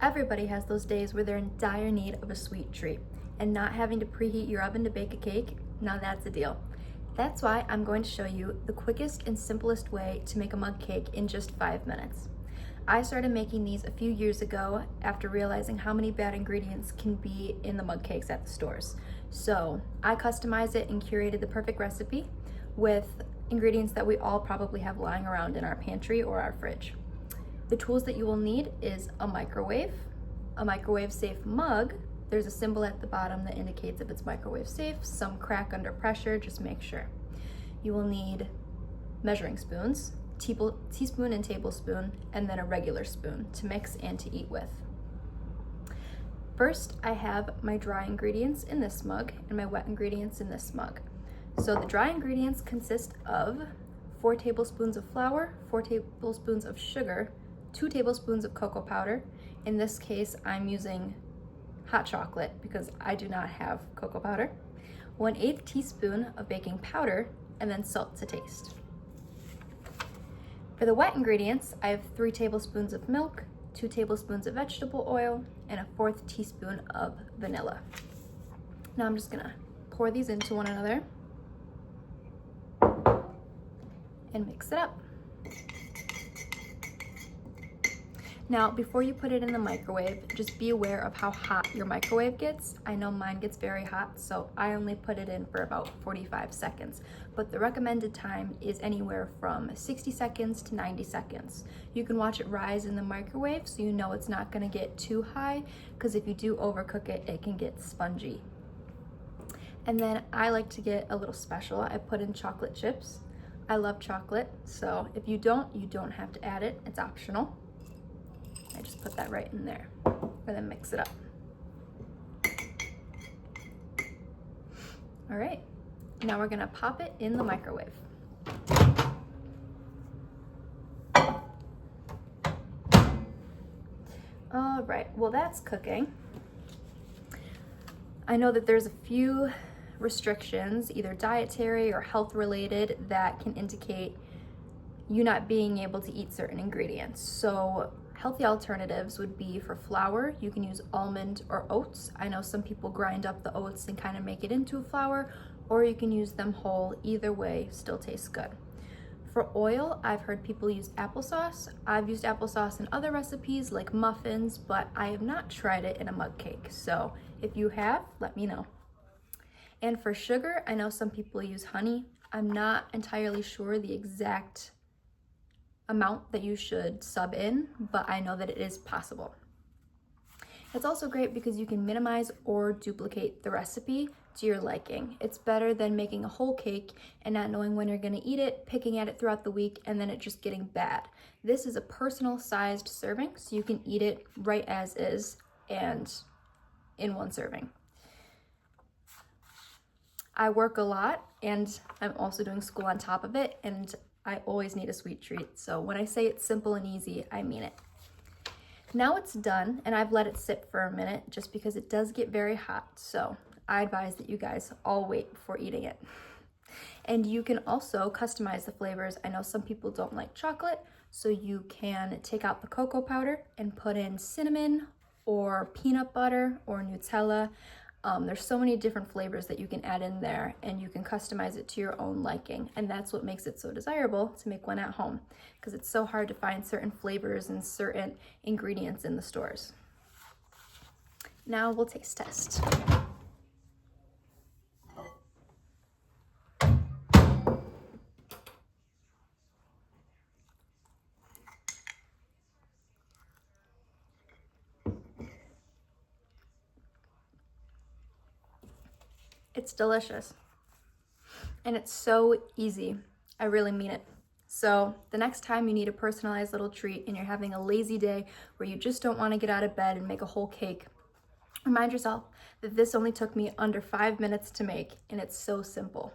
Everybody has those days where they're in dire need of a sweet treat, and not having to preheat your oven to bake a cake, now that's a deal. That's why I'm going to show you the quickest and simplest way to make a mug cake in just 5 minutes. I started making these a few years ago after realizing how many bad ingredients can be in the mug cakes at the stores. So I customized it and curated the perfect recipe with ingredients that we all probably have lying around in our pantry or our fridge. The tools that you will need is a microwave safe mug. There's a symbol at the bottom that indicates if it's microwave safe, some crack under pressure, just make sure. You will need measuring spoons, teaspoon and tablespoon, and then a regular spoon to mix and to eat with. First, I have my dry ingredients in this mug and my wet ingredients in this mug. So the dry ingredients consist of 4 tablespoons of flour, 4 tablespoons of sugar, 2 tablespoons of cocoa powder. In this case, I'm using hot chocolate because I do not have cocoa powder, 1/8 teaspoon of baking powder, and then salt to taste. For the wet ingredients, I have 3 tablespoons of milk, 2 tablespoons of vegetable oil, and a 1/4 teaspoon of vanilla. Now I'm just gonna pour these into one another and mix it up. Now, before you put it in the microwave, just be aware of how hot your microwave gets. I know mine gets very hot, so I only put it in for about 45 seconds, but the recommended time is anywhere from 60 seconds to 90 seconds. You can watch it rise in the microwave so you know it's not gonna get too high, because if you do overcook it, it can get spongy. And then I like to get a little special. I put in chocolate chips. I love chocolate, so if you don't have to add it, it's optional. I just put that right in there and then mix it up. All right, now we're gonna pop it in the microwave. All right, well that's cooking. I know that there's a few restrictions, either dietary or health related, that can indicate you not being able to eat certain ingredients. So healthy alternatives would be for flour, you can use almond or oats. I know some people grind up the oats and kind of make it into a flour, or you can use them whole. Either way, still tastes good. For oil, I've heard people use applesauce. I've used applesauce in other recipes like muffins, but I have not tried it in a mug cake. So if you have, let me know. And for sugar, I know some people use honey. I'm not entirely sure the exact amount that you should sub in, but I know that it is possible. It's also great because you can minimize or duplicate the recipe to your liking. It's better than making a whole cake and not knowing when you're gonna eat it, picking at it throughout the week, and then it just getting bad. This is a personal sized serving, so you can eat it right as is and in one serving. I work a lot and I'm also doing school on top of it, and I always need a sweet treat. So when I say it's simple and easy, I mean it. Now it's done, and I've let it sit for a minute just because it does get very hot. So I advise that you guys all wait before eating it. And you can also customize the flavors. I know some people don't like chocolate, so you can take out the cocoa powder and put in cinnamon or peanut butter or Nutella. There's so many different flavors that you can add in there, and you can customize it to your own liking. And that's what makes it so desirable to make one at home, because it's so hard to find certain flavors and certain ingredients in the stores. Now we'll taste test. It's delicious, and it's so easy. I really mean it. So the next time you need a personalized little treat and you're having a lazy day where you just don't want to get out of bed and make a whole cake, remind yourself that this only took me under 5 minutes to make, and it's so simple.